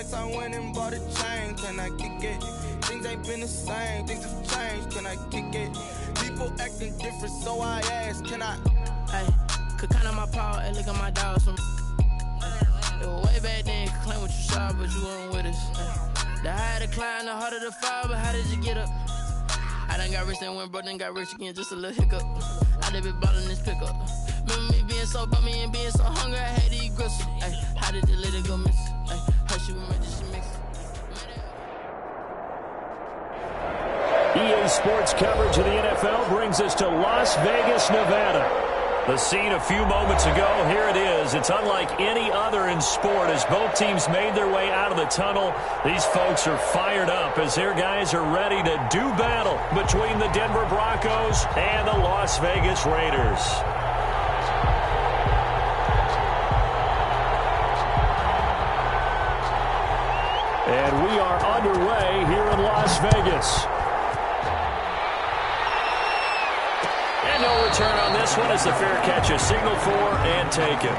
Yes, I went and bought a chain, can I kick it? Things ain't been the same, things have changed, can I kick it? People acting different, so I asked, can I? Hey, could count on my power, and look at my dogs from. It was way back then, could claim what you saw, but you weren't with us. The higher the climb, the harder the fall, but how did you get up? I done got rich and went broke, then got rich again, just a little hiccup. I done been ballin' this pickup. Remember me being so bummy and being so hungry, I had to eat gristle. Ay, how did you let it go miss? Ay, how she was made, she mix. EA Sports coverage of the NFL brings us to Las Vegas, Nevada. The scene a few moments ago, here it is. It's unlike any other in sport as both teams made their way out of the tunnel. These folks are fired up as their guys are ready to do battle between the Denver Broncos and the Las Vegas Raiders. And we are underway here in Las Vegas. And no return on this one as the fair catch is signaled for and taken.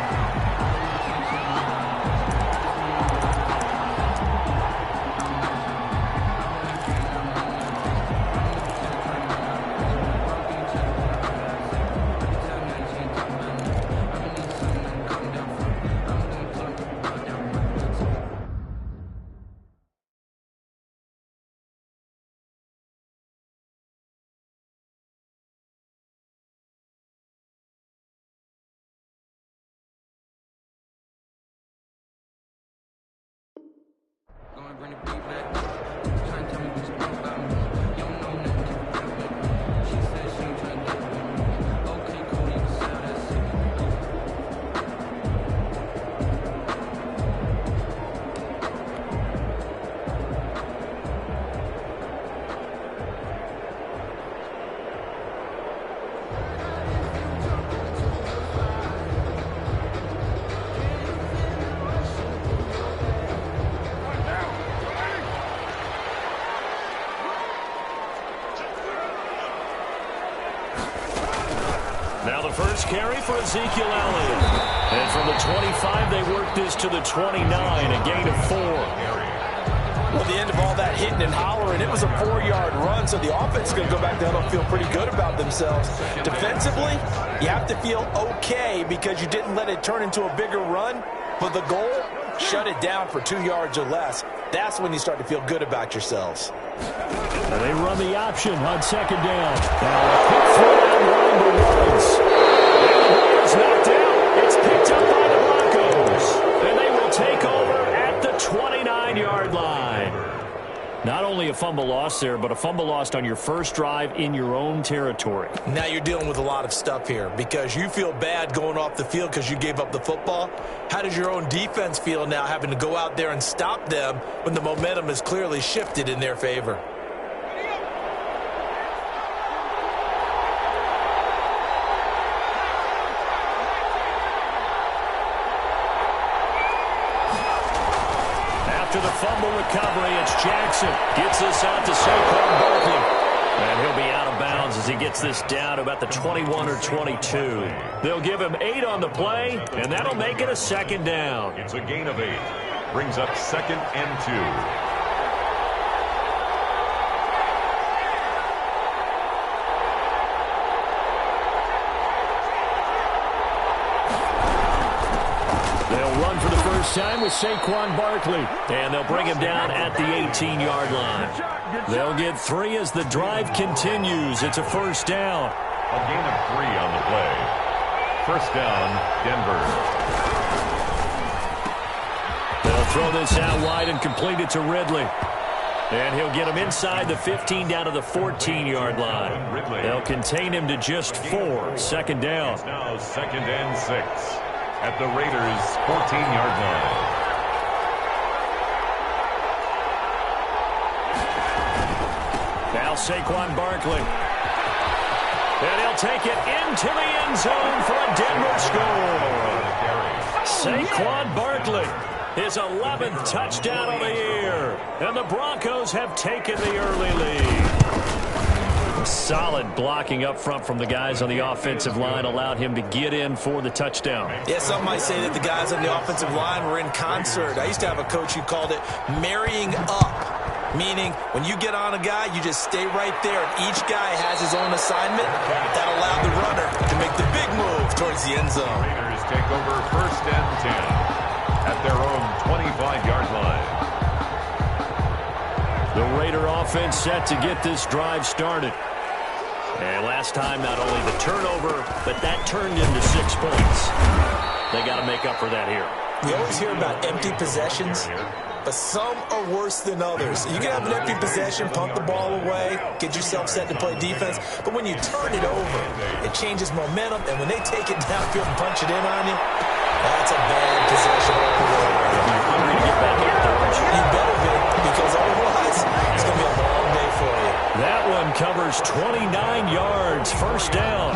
Bring the beat back. Trying to tell me what you know about me. You don't know nothing, keep it real with me. She said she ain't trying to get with me. Okay, cool, you can sell that shit. Now the first carry for Ezekiel Elliott. And from the 25, they work this to the 29, a gain of 4. Well, the end of all that hitting and hollering, it was a 4-yard run, so the offense is going to go back to huddle and feel pretty good about themselves. Defensively, you have to feel okay because you didn't let it turn into a bigger run, but the goal, shut it down for 2 yards or less. That's when you start to feel good about yourselves. And they run the option on second down. Now a quick throw down line to Woods. And it's knocked out. It's picked up by the Broncos. And they will take over at the 29-yard line. Not only a fumble loss there, but a fumble lost on your first drive in your own territory. Now you're dealing with a lot of stuff here because you feel bad going off the field because you gave up the football. How does your own defense feel now having to go out there and stop them when the momentum is clearly shifted in their favor? After the fumble recovery, it's Jackson. Gets this out to Saquon Barkley. And he'll be out of bounds as he gets this down to about the 21 or 22. They'll give him 8 on the play, and that'll make it a second down. It's a gain of 8. Brings up 2nd and 2. Time with Saquon Barkley, and they'll bring him down at the 18-yard line. They'll get 3 as the drive continues. It's a first down. A gain of 3 on the play. First down, Denver. They'll throw this out wide and complete it to Ridley. And he'll get him inside the 15 down to the 14-yard line. They'll contain him to just 4. Second down. It's now 2nd and 6. At the Raiders' 14-yard line. Now Saquon Barkley. And he'll take it into the end zone for a Denver score. Saquon Barkley, his 11th touchdown of the year. And the Broncos have taken the early lead. solid blocking up front from the guys on the offensive line allowed him to get in for the touchdown. Yeah, some might say that the guys on the offensive line were in concert. I used to have a coach who called it marrying up, meaning when you get on a guy, you just stay right there. And each guy has his own assignment. That allowed the runner to make the big move towards the end zone. Raiders take over 1st and 10 at their own 25-yard line. The Raider offense set to get this drive started. And last time, not only the turnover, but that turned into 6 points. They got to make up for that here. You always hear about empty possessions, but some are worse than others. You can have an empty possession, pump the ball away, get yourself set to play defense, but when you turn it over, it changes momentum, and when they take it downfield and punch it in on you, that's a bad possession. You're hungry to get back out there, aren't you? You better be, because otherwise, it's going to be a long day for you. That one covers 29 yards, 1st down.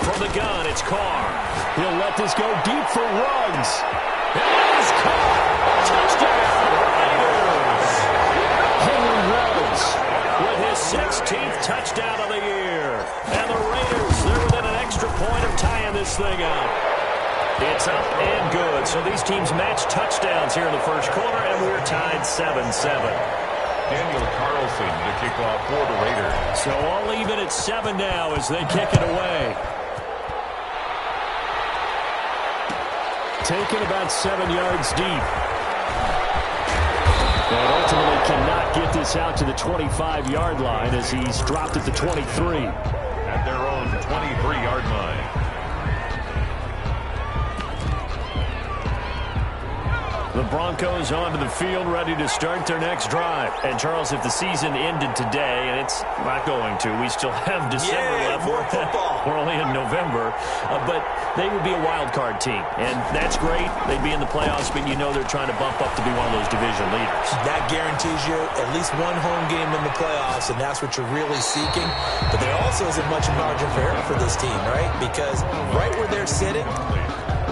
From the gun, it's Carr. He'll let this go deep for Ruggs. It is Carr. Touchdown, Raiders. Henry Ruggs with his 16th touchdown of the year. And the Raiders, they're within an extra point of tying this thing up. It's up and good. So these teams match touchdowns here in the 1st quarter, and we're tied 7-7. Daniel Carlson to kick off for the Raiders. So all even at 7 now as they kick it away. Taken about 7 yards deep. And ultimately cannot get this out to the 25-yard line as he's dropped at the 23. At their own 23-yard line. The Broncos onto the field, ready to start their next drive. And, Charles, if the season ended today, and it's not going to, we still have December left. More football. We're only in November. But they would be a wild card team. And that's great. They'd be in the playoffs, but you know they're trying to bump up to be one of those division leaders. That guarantees you at least one home game in the playoffs, and that's what you're really seeking. But there also isn't much margin for error for this team, right? Because right where they're sitting,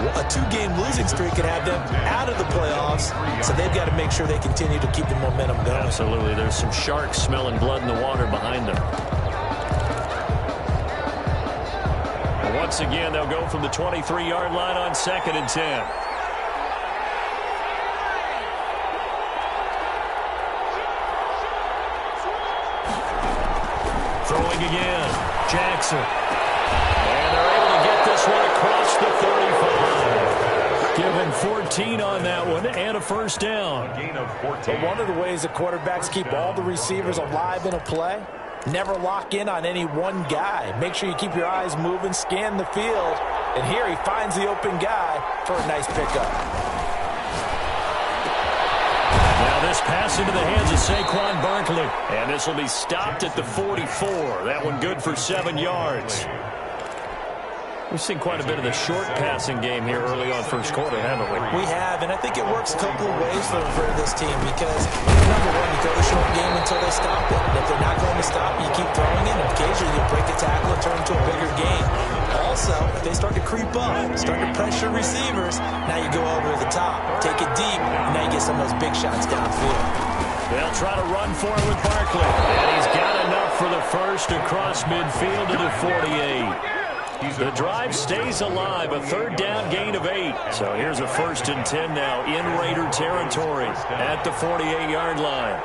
a 2-game losing streak could have them out of the playoffs, so they've got to make sure they continue to keep the momentum going. Absolutely. There's some sharks smelling blood in the water behind them. And once again, they'll go from the 23-yard line on 2nd and 10. Throwing again. Jackson. And they're able to get this one across the 35. Given 14 on that one and a 1st down. A gain of 14. But one of the ways the quarterbacks keep all the receivers alive in a play, never lock in on any one guy. Make sure you keep your eyes moving, scan the field. And here he finds the open guy for a nice pickup. Now this pass into the hands of Saquon Barkley. And this will be stopped at the 44. That one good for 7 yards. We've seen quite a bit of the short passing game here early on 1st quarter, haven't we? We have, and I think it works a couple of ways for this team because, number one, you throw the short game until they stop it. And if they're not going to stop it, you keep throwing it, and occasionally you break a tackle and turn it into a bigger game. Also, if they start to creep up, start to pressure receivers, now you go over the top, take it deep, and now you get some of those big shots downfield. They'll try to run for it with Barkley. And he's got enough for the first across midfield to the 48. The drive stays alive, a 3rd down gain of 8. So here's a 1st and 10 now in Raider territory at the 48-yard line.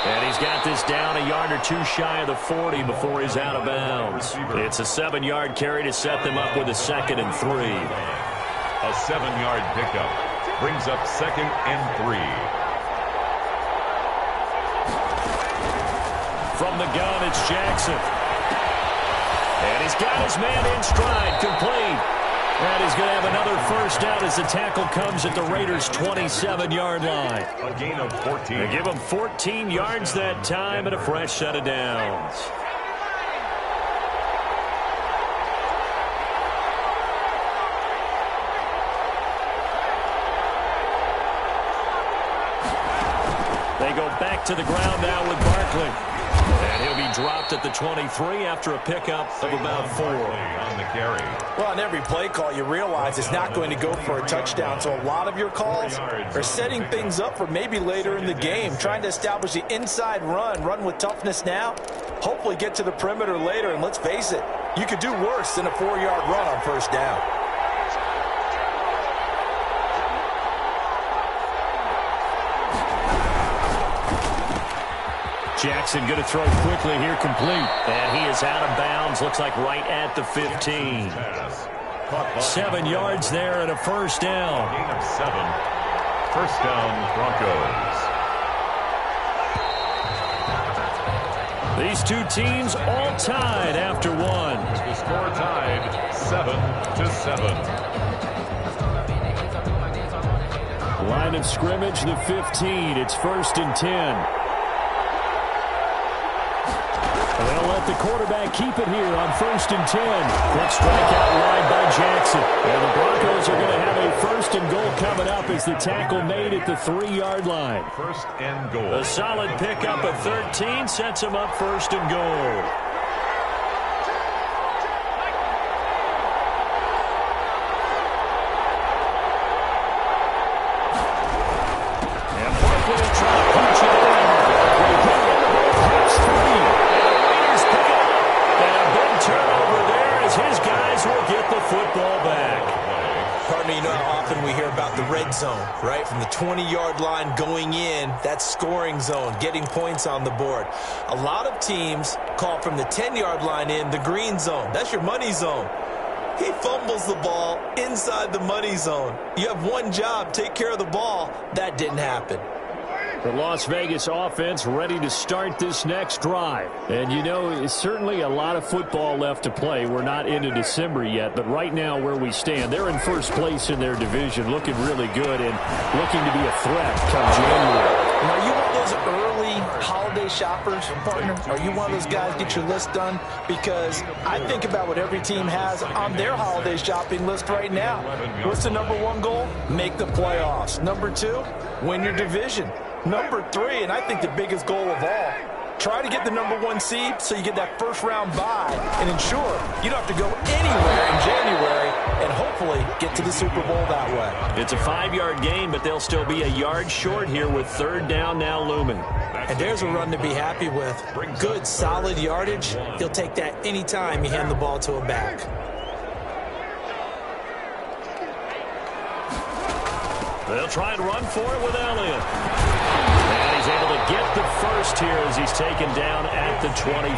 And he's got this down a yard or 2 shy of the 40 before he's out of bounds. It's a 7-yard carry to set them up with a 2nd and 3. A 7-yard pickup brings up 2nd and 3. From the gun, it's Jackson. And he's got his man in stride, complete. And he's going to have another 1st down as the tackle comes at the Raiders' 27-yard line. A gain of 14. They give him 14 yards that time and a fresh set of downs. go back to the ground now with Barkley. And he'll be dropped at the 23 after a pickup of about 4. On the carry. Well, on every play call, you realize it's not going to go for a touchdown. So a lot of your calls are setting things up for maybe later in the game, trying to establish the inside run with toughness now, hopefully get to the perimeter later. And let's face it, you could do worse than a 4-yard run on first down. Jackson going to throw quickly here, complete. And he is out of bounds, looks like right at the 15. 7 yards there and a first down. Gain of 7. First down, Broncos. These two teams all tied after 1. The score tied 7-7. Line of scrimmage, the 15. It's 1st and 10. They'll let the quarterback keep it here on 1st and 10. Quick strike out wide by Jackson. And the Broncos are going to have a 1st and goal coming up as the tackle made at the 3-yard line. 1st and goal. A solid pickup of 13 sets him up 1st and goal. And Barkley will try to punch it in. Turnover there as his guys will get the football back. Partner, you know how often we hear about the red zone, right? From the 20-yard line going in, that's scoring zone, getting points on the board. A lot of teams call from the 10-yard line in the green zone. That's your money zone. He fumbles the ball inside the money zone. You have one job, take care of the ball. That didn't happen. The Las Vegas offense ready to start this next drive. And, you know, it's certainly a lot of football left to play. We're not into December yet, but right now where we stand, they're in first place in their division, looking really good and looking to be a threat come January. Are you one of those early holiday shoppers, partner? Are you one of those guys get your list done? Because I think about what every team has on their holiday shopping list right now. What's the number 1 goal? Make the playoffs. Number 2, win your division. Number 3, and I think the biggest goal of all, try to get the number 1 seed so you get that first-round bye and ensure you don't have to go anywhere in January and hopefully get to the Super Bowl that way. It's a 5-yard gain, but they'll still be a yard short here with 3rd down now looming. And there's a run to be happy with. Good, solid yardage. He'll take that anytime you hand the ball to a back. They'll try and run for it with Elliott. And he's able to get the first here as he's taken down at the 25.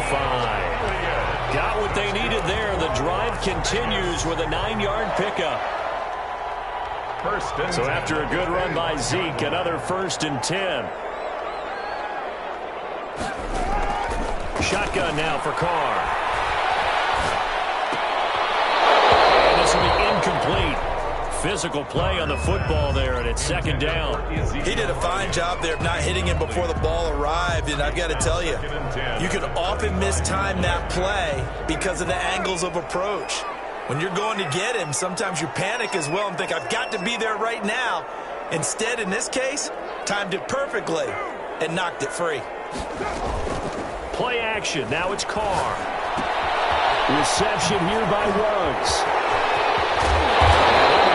Got what they needed there. The drive continues with a 9-yard pickup. So after a good run by Zeke, another 1st and 10. Shotgun now for Carr. And this will be incomplete. Physical play on the football there, and it's 2nd down. He did a fine job there of not hitting him before the ball arrived, and I've got to tell you, you can often mistime that play because of the angles of approach. When you're going to get him, sometimes you panic as well and think, I've got to be there right now. Instead, in this case, timed it perfectly and knocked it free. Play action. Now it's Carr. Reception here by Ruggs.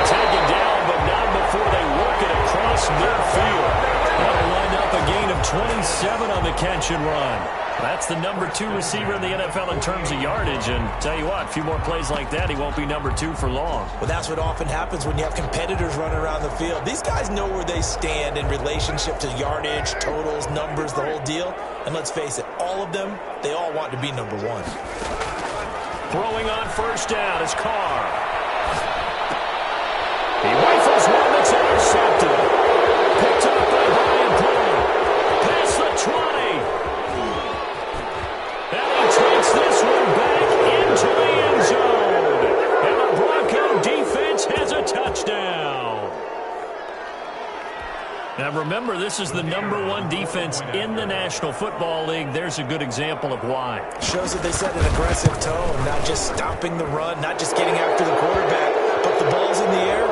Taken down, but not before they work it across midfield. That'll wind up a gain of 27 on the catch and run. That's the number 2 receiver in the NFL in terms of yardage. And tell you what, a few more plays like that, he won't be number 2 for long. Well, that's what often happens when you have competitors running around the field. These guys know where they stand in relationship to yardage, totals, numbers, the whole deal. And let's face it, all of them, they all want to be number 1. Throwing on 1st down is Carr. He rifles one that's intercepted. Picked up by Brian Poole. Past the 20. And he takes this one back into the end zone. And the Bronco defense has a touchdown. Now remember, this is the number 1 defense in the National Football League. There's a good example of why. Shows that they set an aggressive tone, not just stopping the run, not just getting after the quarterback, but the ball's in the air.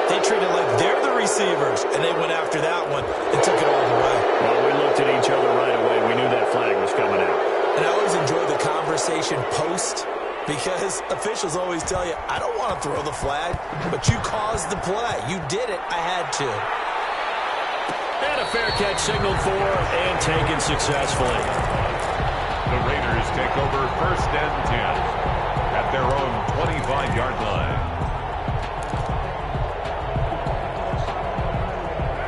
They treat it like they're the receivers, and they went after that one and took it all the way. Well, we looked at each other right away. We knew that flag was coming out. And I always enjoy the conversation post, because officials always tell you, I don't want to throw the flag, but you caused the play. You did it. I had to. And a fair catch signaled for and taken successfully. The Raiders take over 1st and 10 at their own 25-yard line.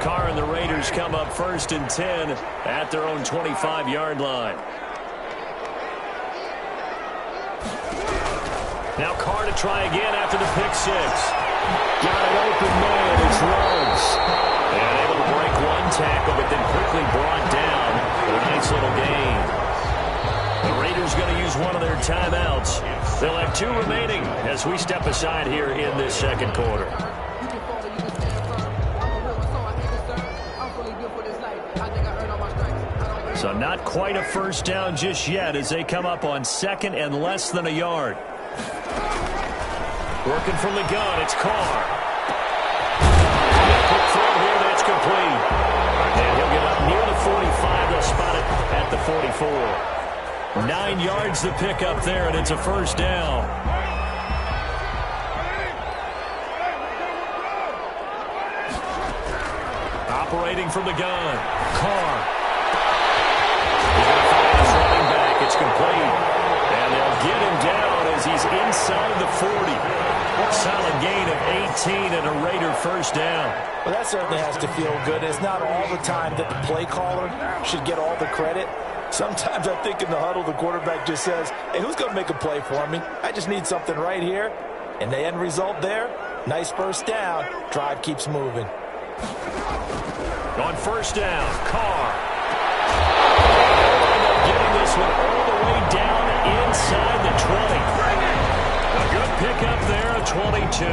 Carr and the Raiders come up 1st and 10 at their own 25-yard line. Now Carr to try again after the pick six. Got an open man. It's Ruggs. And able to break one tackle, but then quickly brought down for a nice little gain. The Raiders going to use one of their timeouts. They'll have 2 remaining as we step aside here in this second quarter. So not quite a first down just yet as they come up on 2nd and less than a yard. Working from the gun, it's Carr. Quick throw here, that's complete. And he'll get up near the 45. They'll spot it at the 44. 9 yards to pick up there, and it's a first down. Operating from the gun, Carr. He's going to find his running back. It's complete. And they'll get him down as he's inside the 40. Solid gain of 18 and a Raider first down. Well, that certainly has to feel good. It's not all the time that the play caller should get all the credit. Sometimes I think in the huddle, the quarterback just says, hey, who's going to make a play for me? I just need something right here. And the end result there, nice first down. Drive keeps moving. On first down, Carr. Getting this one all the way down inside the 20. A good pickup there, a 22.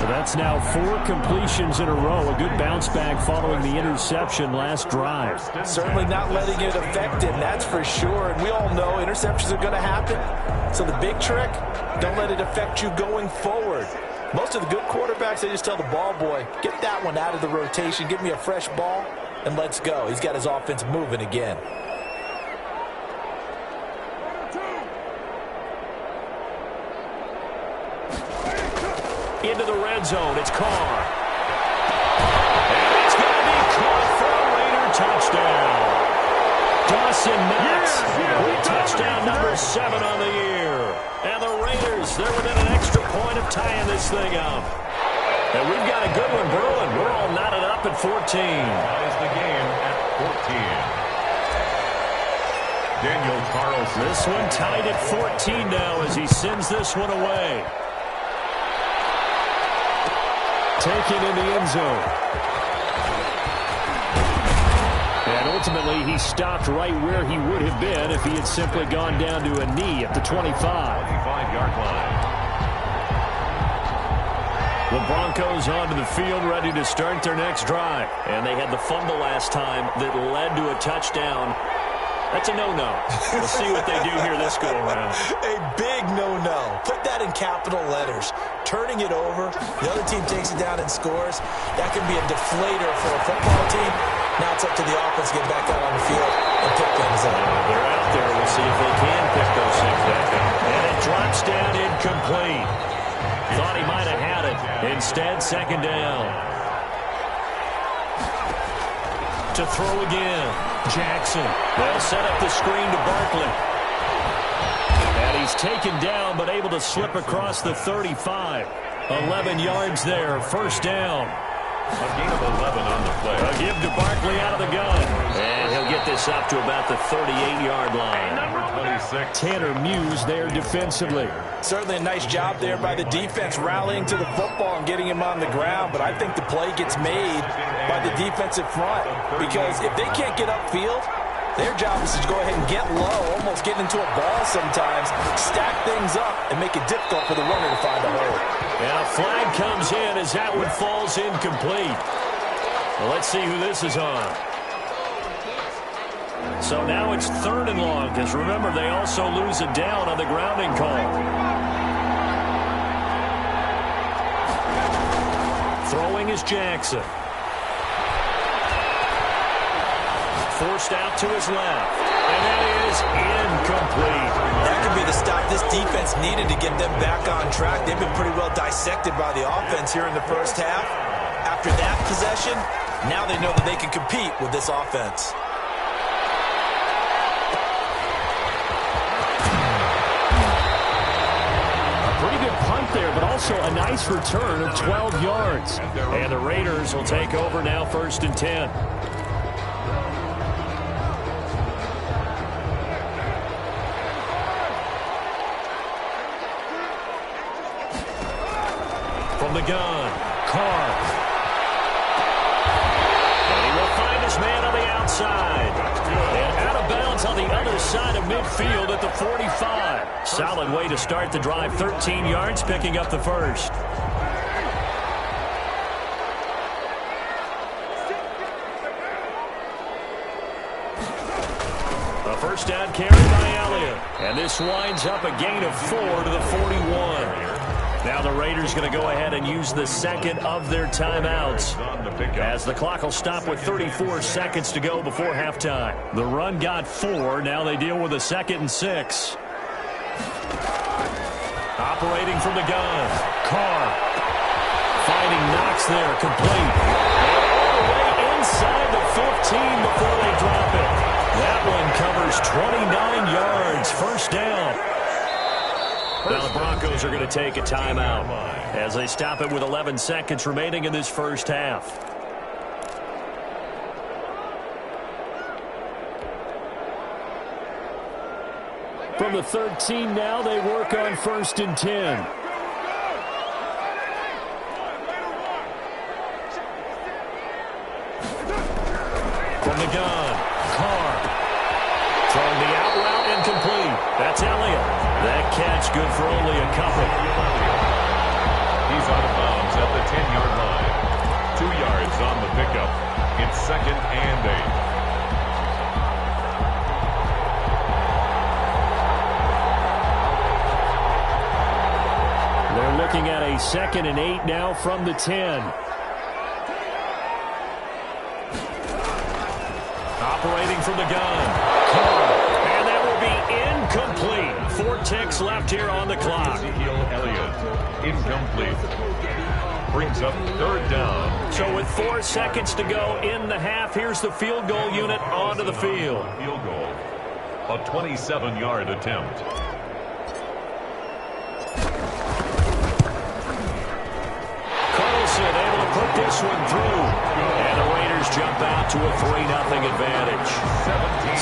So that's now 4 completions in a row. A good bounce back following the interception last drive. Certainly not letting it affect him, that's for sure. And we all know interceptions are going to happen. So the big trick, don't let it affect you going forward. Most of the good quarterbacks, they just tell the ball boy, get that one out of the rotation, give me a fresh ball, and let's go. He's got his offense moving again. Into the red zone, it's Carr. And it's going to be caught for a Raider touchdown. Dawson Knox with touchdown number 7 on the year. And the Raiders, they're within an extra point of tying this thing up. And we've got a good one brewing. We're all knotted up at 14. Ties the game at 14. Daniel Carlson. This one tied at 14 now as he sends this one away. Taken in the end zone. And ultimately, he stopped right where he would have been if he had simply gone down to a knee at the 25. 25-yard line. The Broncos onto the field, ready to start their next drive. And they had the fumble last time that led to a touchdown. That's a no-no. We'll see what they do here this go-around. A big no-no. Put that in capital letters. Turning it over, the other team takes it down and scores. That can be a deflator for a football team. Now it's up to the offense to get back out on the field and pick things up. They're out there. We'll see if they can pick those things back up. And it drops down incomplete. Thought he might have had it. Instead, second down. To throw again. Jackson. They'll set up the screen to Barkley. And he's taken down, but able to slip across the 35. 11 yards there. First down. A gain of 11 on the play. A give to Barkley out of the gun. And he'll get this up to about the 38-yard line. Number 26. Tanner Muse there defensively. Certainly a nice job there by the defense rallying to the football and getting him on the ground, but I think the play gets made by the defensive front because if they can't get upfield, their job is to go ahead and get low, almost get into a ball sometimes, stack things up, and make it difficult for the runner to find a hole. And a flag comes in as that one falls incomplete. Well, let's see who this is on. So now it's 3rd and long, because remember, they also lose a down on the grounding call. Throwing is Jackson. forced out to his left. And that is incomplete. That could be the stop this defense needed to get them back on track. They've been pretty well dissected by the offense here in the first half. After that possession, now they know that they can compete with this offense. Pretty good punt there, but also a nice return of 12 yards. And the Raiders will take over now, 1st and 10. From the gun, Carr. And he will find his man on the outside. And out of bounds on the other side of midfield at the 45. Solid way to start the drive. 13 yards, picking up the first. A first down carry by Elliott. And this winds up a gain of 4 to the 41. Now the Raiders going to go ahead and use the second of their timeouts, as the clock will stop with 34 seconds to go before halftime. The run got 4. Now they deal with a 2nd and 6. Operating from the gun, Carr. Finding Knox there, complete. And all the way inside the 15 before they drop it. That one covers 29 yards. First down. Now the Broncos are going to take a timeout as they stop it with 11 seconds remaining in this first half. From the 13 now, they work on 1st and 10. From the gun, Carr. Throwing the out route incomplete. That's Elliott. That catch good for only a couple. He's out of bounds at the 10-yard line. 2 yards on the pickup. It's 2nd and 8. They're looking at a 2nd and 8 now from the 10. Operating from the gun. Carr. And that will be incomplete. 4 ticks left here on the clock. Ezekiel Elliott, incomplete. Brings up 3rd down. So with 4 seconds to go in the half, here's the field goal unit onto the field. Field goal. A 27-yard attempt. Carlson able to put this one through. And the Raiders jump out to a 3-0 advantage.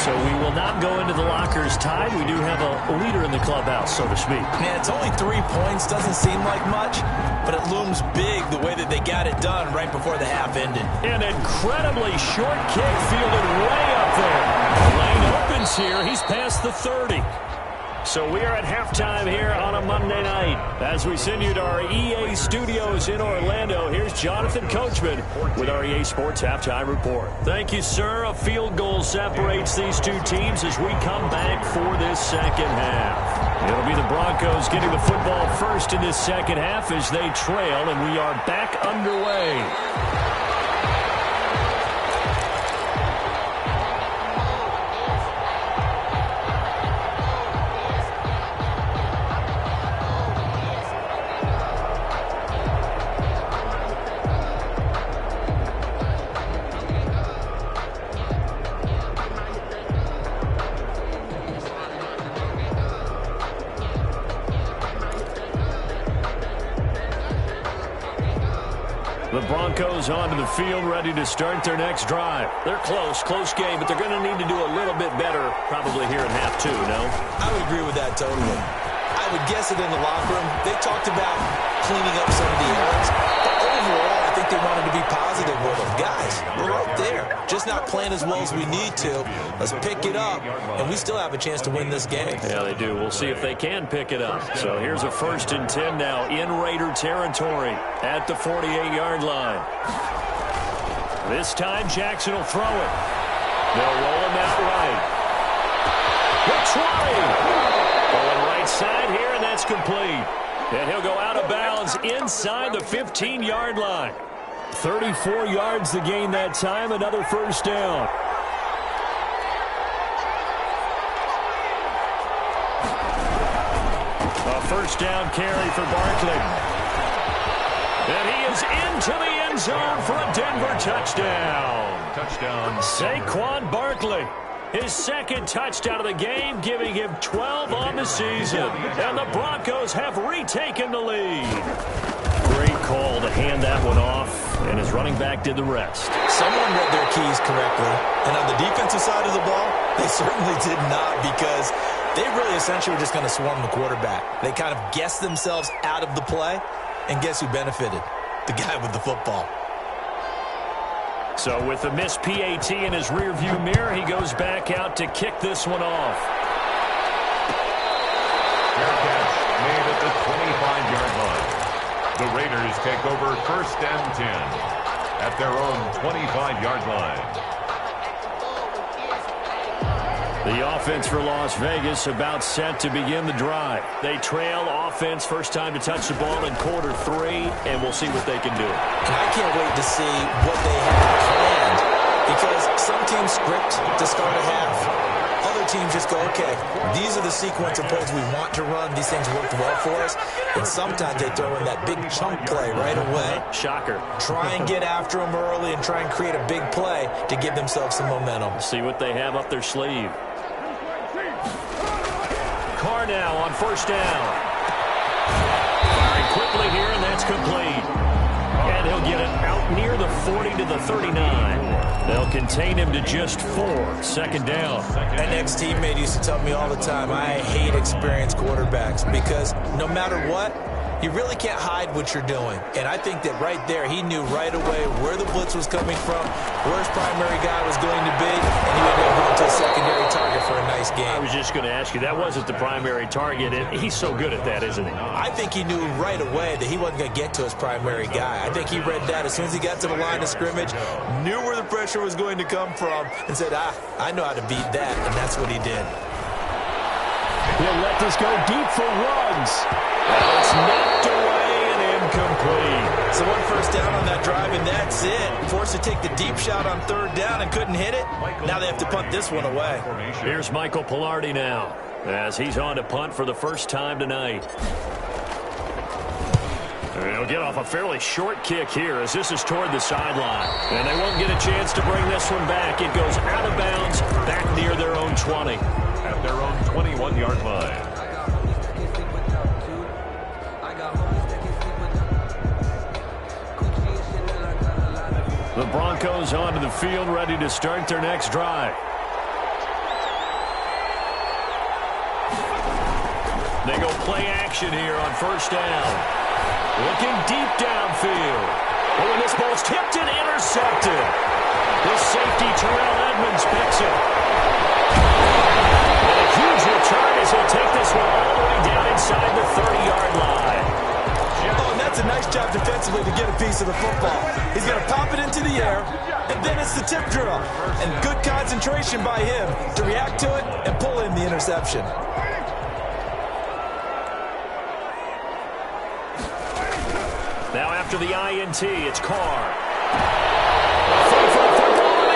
So we will not go into the lockers tied. We do have a leader in the clubhouse, so to speak. Man, it's only 3 points. Doesn't seem like much, but it looms big the way that they got it done right before the half ended. An incredibly short kick fielded way up there. The lane opens here. He's past the 30. So we are at halftime here on a Monday night. As we send you to our EA studios in Orlando, here's Jonathan Coachman with our EA Sports Halftime Report. Thank you, sir. A field goal separates these two teams as we come back for this second half. It'll be the Broncos getting the football first in this second half as they trail, and we are back underway. The Broncos onto the field, ready to start their next drive. They're close game, but they're going to need to do a little bit better probably here in half 2, no? I would agree with that totally. I would guess it in the locker room. They talked about cleaning up some of the errors, but overall, I think they wanted to be positive with them. Guys, we're right there. Just not playing as well as we need to. Let's pick it up, and we still have a chance to win this game. Yeah, they do. We'll see if they can pick it up. So here's a 1st and 10 now in Raider territory at the 48-yard line. This time, Jackson will throw it. They'll roll him out right. It's right. Going right side here, and that's complete. And he'll go out of bounds inside the 15-yard line. 34 yards to gain that time, another first down. first down carry for Barkley. And he is into the end zone for a Denver touchdown. Touchdown. Saquon Barkley. His second touchdown of the game, giving him 12 on the season. And the Broncos have retaken the lead. Great call to hand that one off, and his running back did the rest. Someone read their keys correctly, and on the defensive side of the ball, they certainly did not, because they really essentially were just going to swarm the quarterback. They kind of guessed themselves out of the play, and guess who benefited? The guy with the football. So with a missed PAT in his rearview mirror, he goes back out to kick this one off. Fair catch made at the 25-yard line. The Raiders take over first and 10 at their own 25-yard line. The offense for Las Vegas about set to begin the drive. They trail offense, first time to touch the ball in quarter 3, and we'll see what they can do. And I can't wait to see what they have planned, because some teams script to start a half. Other teams just go, okay, these are the sequence of plays we want to run. These things worked well for us. And sometimes they throw in that big chunk play right away. Shocker. Try and get after them early and try and create a big play to give themselves some momentum. See what they have up their sleeve. Carr now on first down. Firing quickly here, and that's complete. And he'll get it out near the 40 to the 39. They'll contain him to just 4. Second down. An ex-teammate used to tell me all the time, I hate experienced quarterbacks, because no matter what, you really can't hide what you're doing. And I think that right there, he knew right away where the blitz was coming from, where his primary guy was going to be, and he ended up going to a secondary target for a nice game. I was just going to ask you, that wasn't the primary target. He's so good at that, isn't he? I think he knew right away that he wasn't going to get to his primary guy. I think he read that as soon as he got to the line of scrimmage, knew where the pressure was going to come from, and said, I know how to beat that, and that's what he did. He'll let this go deep for Ruggs. Now it's knocked away and incomplete. So 1 first down on that drive, and that's it. Forced to take the deep shot on third down and couldn't hit it. Now they have to punt this one away. Here's Michael Pilardi now, as he's on to punt for the first time tonight. They'll get off a fairly short kick here, as this is toward the sideline. And they won't get a chance to bring this one back. It goes out of bounds, back near their own 20. At their own 21-yard line. The Broncos onto the field, ready to start their next drive. They go play action here on first down. Looking deep downfield. Oh, and this ball's tipped and intercepted. The safety, Terrell Edmonds, picks it. And a huge return as he'll take this one all the way down inside the 30-yard line. Oh, and that's a nice job defensively to get a piece of the football. He's going to pop it into the air, and then it's the tip drill. And good concentration by him to react to it and pull in the interception. Now after the INT, it's Carr.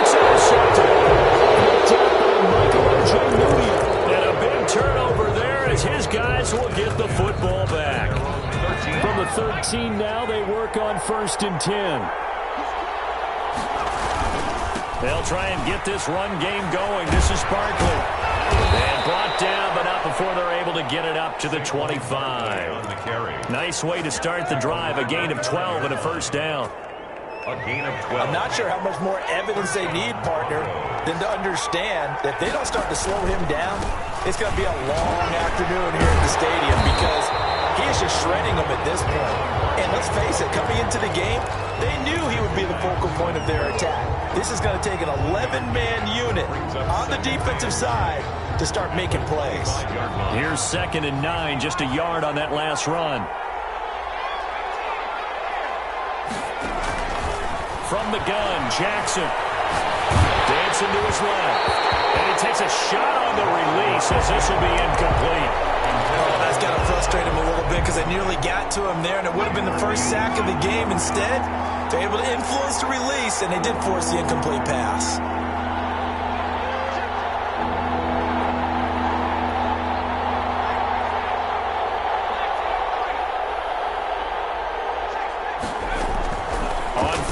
It's intercepted. And a big turnover there as his guys will get the football back. From the 13 now, they work on first and 10. They'll try and get this run game going. This is Barkley. And brought down, but not before they're able to get it up to the 25. Nice way to start the drive. A gain of 12 and a first down. A gain of 12. I'm not sure how much more evidence they need, partner, than to understand that if they don't start to slow him down, it's going to be a long afternoon here at the stadium, because he is just shredding them at this point. And let's face it, coming into the game, they knew he would be the focal point of their attack. This is going to take an 11-man unit on the defensive side to start making plays. Here's 2nd and 9, just a yard on that last run. From the gun, Jackson dancing to his left. And he takes a shot on the release as this will be incomplete. Oh, that's got to frustrate him a little bit, because they nearly got to him there, and it would have been the first sack of the game. Instead, they're able to influence the release, and they did force the incomplete pass.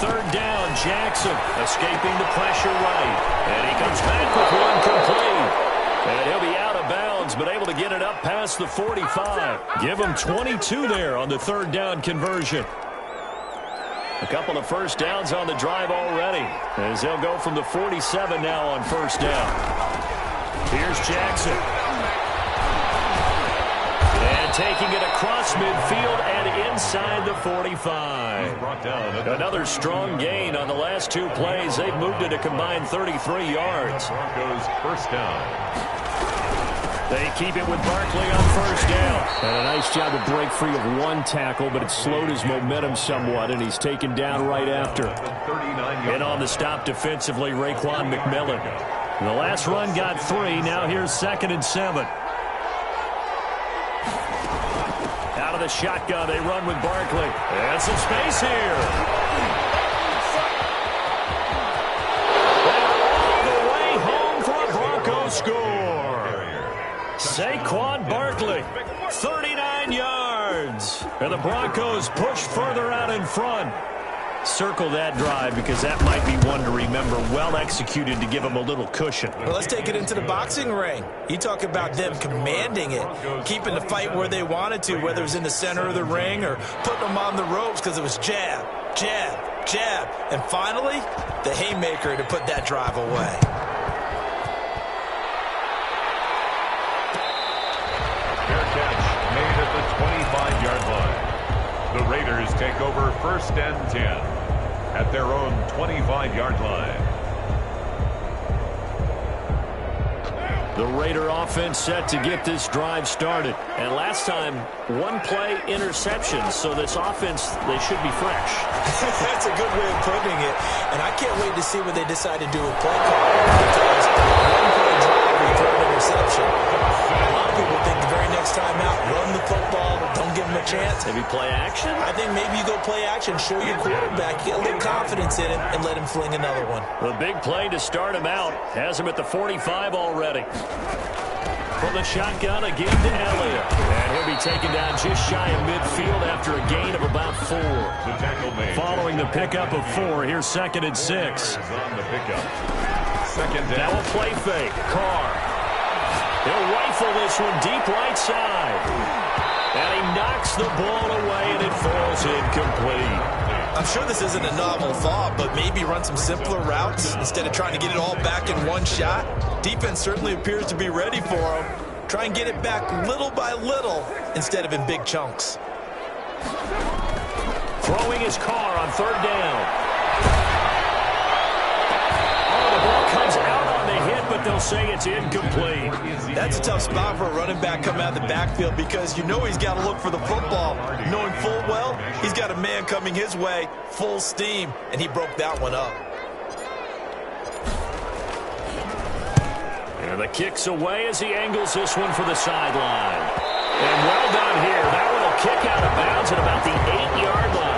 third down. Jackson escaping the pressure right. And he comes back with one complete. And he'll be out of bounds, but able to get it up past the 45. Give him 22 there on the third down conversion. A couple of first downs on the drive already, as they'll go from the 47 now on first down. Here's Jackson. And taking it across midfield and inside the 45. Another strong gain on the last two plays. They've moved it a combined 33 yards. Broncos first down. They keep it with Barkley on first down. And a nice job to break free of one tackle, but it slowed his momentum somewhat, and he's taken down right after. And on the stop defensively, Raekwon McMillan. The last run got 3. Now here's 2nd and 7. Out of the shotgun, they run with Barkley. And some space here. And all the way home for a Broncos score. Saquon Barkley, 39 yards. And the Broncos push further out in front. Circle that drive because that might be one to remember. Well executed to give them a little cushion. Well, let's take it into the boxing ring. You talk about them commanding it, keeping the fight where they wanted to, whether it was in the center of the ring or putting them on the ropes because it was jab, jab, jab. And finally, the haymaker to put that drive away. Fair catch made at the 25-yard line. The Raiders take over 1st and 10 at their own 25-yard line. The Raider offense set to get this drive started. And last time, one play interception. So this offense, they should be fresh. That's a good way of putting it. And I can't wait to see what they decide to do with play calling. Because one play drive, we throw an interception. A lot of people think the very next time out, run the football, don't give them a chance. Maybe play action? I think maybe you go play action, show your quarterback, get a little confidence in him, and let him fling another one. The big play to start him out. Has him at the 45 already. From the shotgun again to Elliott. And he'll be taken down just shy of midfield after a gain of about 4. The tackle made. Following the pickup of 4, here's 2nd and 6. On the pickup. 2nd down. Now a play fake. Carr. He'll rifle this one deep right side. And he knocks the ball away, and it falls incomplete. I'm sure this isn't a novel thought, but maybe run some simpler routes instead of trying to get it all back in one shot. Defense certainly appears to be ready for him. Try and get it back little by little instead of in big chunks. Throwing his Carr on 3rd down. Oh, the ball comes out on the hit, but they'll say it's incomplete. That's a tough spot for a running back coming out of the backfield because you know he's got to look for the football. Knowing full well, he's got a man coming his way, full steam, and he broke that one up. And the kick's away as he angles this one for the sideline. And well done here. That one will kick out of bounds at about the 8-yard line.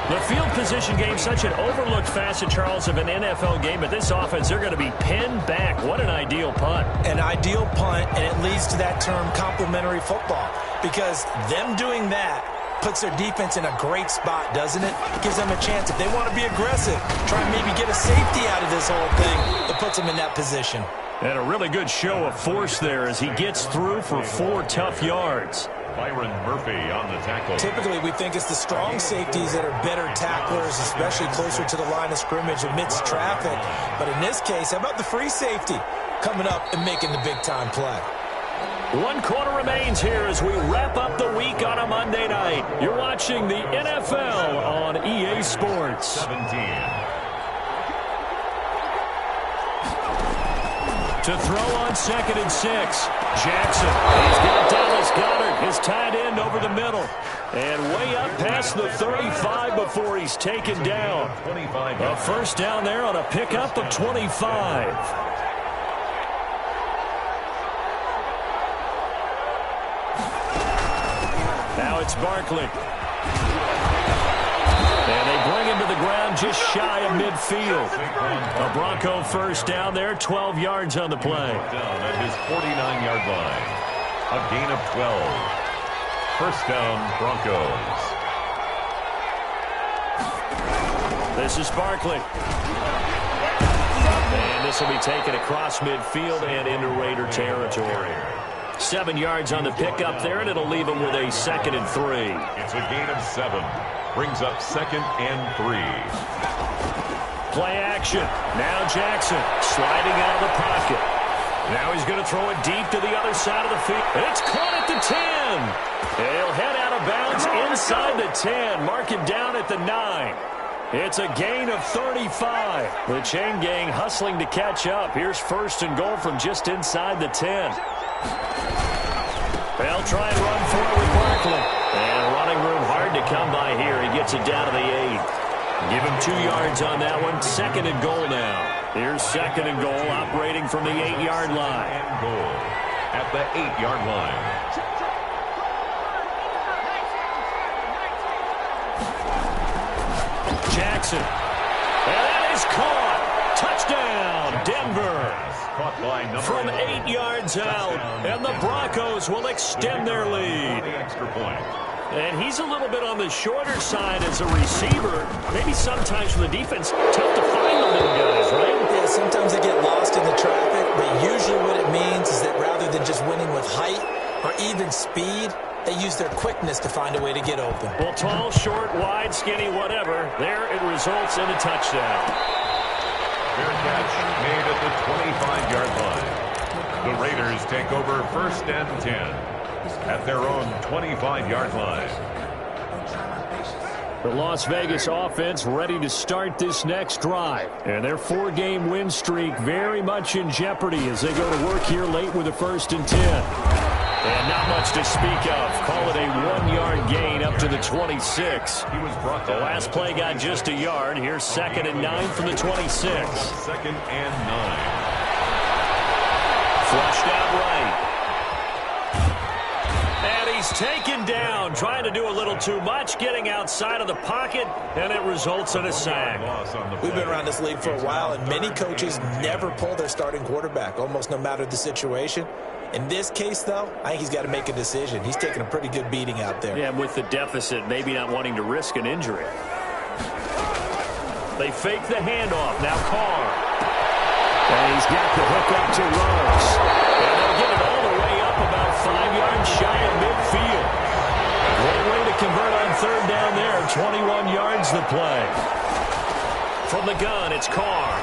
The field position game, such an overlooked facet, Charles, of an NFL game. But this offense, they're going to be pinned back. What an ideal punt. An ideal punt, and it leads to that term complementary football. Because them doing that puts their defense in a great spot, doesn't it? Gives them a chance. If they want to be aggressive, try and maybe get a safety out of this whole thing, it puts them in that position. And a really good show of force there as he gets through for 4 tough yards. Byron Murphy on the tackle. Typically, we think it's the strong safeties that are better tacklers, especially closer to the line of scrimmage amidst traffic. But in this case, how about the free safety coming up and making the big-time play? 1 quarter remains here as we wrap up the week on a Monday night. You're watching the NFL on EA Sports. 17. To throw on 2nd and 6. Jackson. He's got Dallas Goedert, his tight end, over the middle. And way up past the 35 before he's taken down. A first down there on a pickup of 25. Now it's Barkley. And they bring him to the ground just shy of midfield. A Bronco first down there, 12 yards on the play. Down at his 49-yard line. A gain of 12. First down, Broncos. This is Barkley. And this will be taken across midfield and into Raider territory. 7 yards on the pickup there, and it'll leave him with a 2nd and 3. It's a gain of 7. Brings up 2nd and 3. Play action. Now Jackson sliding out of the pocket. Now he's going to throw it deep to the other side of the field. It's caught at the 10. He'll head out of bounds inside the 10. Mark him down at the 9. It's a gain of 35. The chain gang hustling to catch up. Here's 1st and goal from just inside the 10. They'll try and run for it with Barkley. And running room hard to come by here. He gets it down to the 8. Give him 2 yards on that one. 2nd and goal now. Here's 2nd and goal, operating from the 8-yard line. And goal at the 8-yard line. Jackson. And that is caught. Touchdown, Denver. Caught by number From 11. 8 yards out. And the Broncos will extend their lead. The extra point. And he's a little bit on the shorter side as a receiver. Maybe sometimes for the defense, tough to find the little guys, right? Yeah, sometimes they get lost in the traffic, but usually what it means is that rather than just winning with height or even speed, they use their quickness to find a way to get open. Well, tall, short, wide, skinny, whatever. There it results in a touchdown. Fair catch made at the 25-yard line. The Raiders take over 1st and 10 at their own 25-yard line. The Las Vegas offense ready to start this next drive. And their 4-game win streak very much in jeopardy as they go to work here late with a 1st and 10. And not much to speak of. Call it a 1-yard gain up to the 26. He was brought The down. last play got just a yard. Here's 2nd and 9 from the 26. 2nd and 9. Flushed out right. And he's taken down, trying to do a little too much, getting outside of the pocket, and it results in a sack. We've been around this league for a while, and many coaches never pull their starting quarterback, almost no matter the situation. In this case, though, I think he's got to make a decision. He's taking a pretty good beating out there. Yeah, with the deficit, maybe not wanting to risk an injury. They fake the handoff. Now Carr. And he's got the hook up to Rose. And they'll get it all the way up about 5 yards shy of midfield. Great way to convert on 3rd down there. 21 yards the play. From the gun, it's Carr.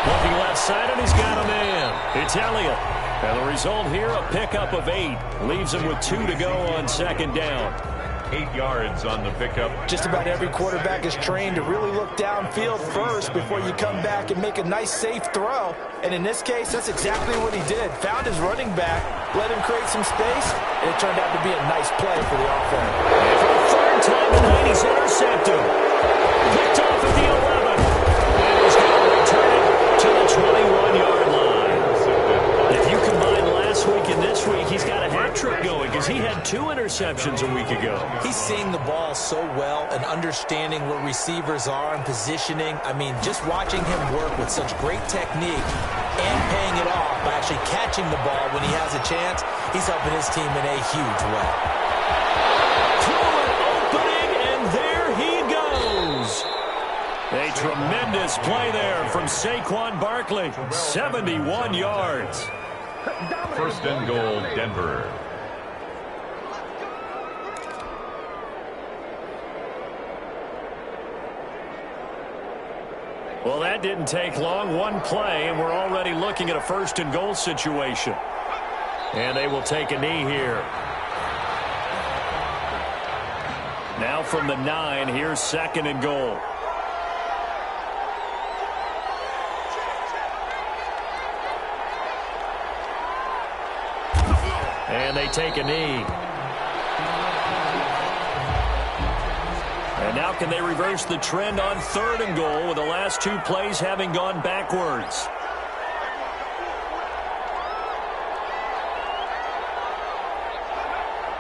Looking left side, and he's got a man. It's Elliott. And the result here, a pickup of 8. Leaves him with 2 to go on 2nd down. 8 yards on the pickup. Just about every quarterback is trained to really look downfield first before you come back and make a nice, safe throw. And in this case, that's exactly what he did. Found his running back, let him create some space, and it turned out to be a nice play for the offense. And for the 3rd time tonight, he's intercepted. Picked off at the 11. And he's going to return it to the 21-yard line. If you combine last week and this week, he's got a hat trick going because he had 2 interceptions a week ago. He's seeing the ball so well and understanding where receivers are and positioning. I mean, just watching him work with such great technique and paying it off by actually catching the ball when he has a chance, he's helping his team in a huge way. Through an opening, and there he goes. A tremendous play there from Saquon Barkley. 71 yards. 1st and goal, Denver. Well, that didn't take long. One play, and we're already looking at a 1st and goal situation. And they will take a knee here. Now from the 9, here's 2nd and goal. And they take a knee. And now can they reverse the trend on 3rd and goal with the last 2 plays having gone backwards?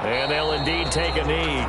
And they'll indeed take a knee.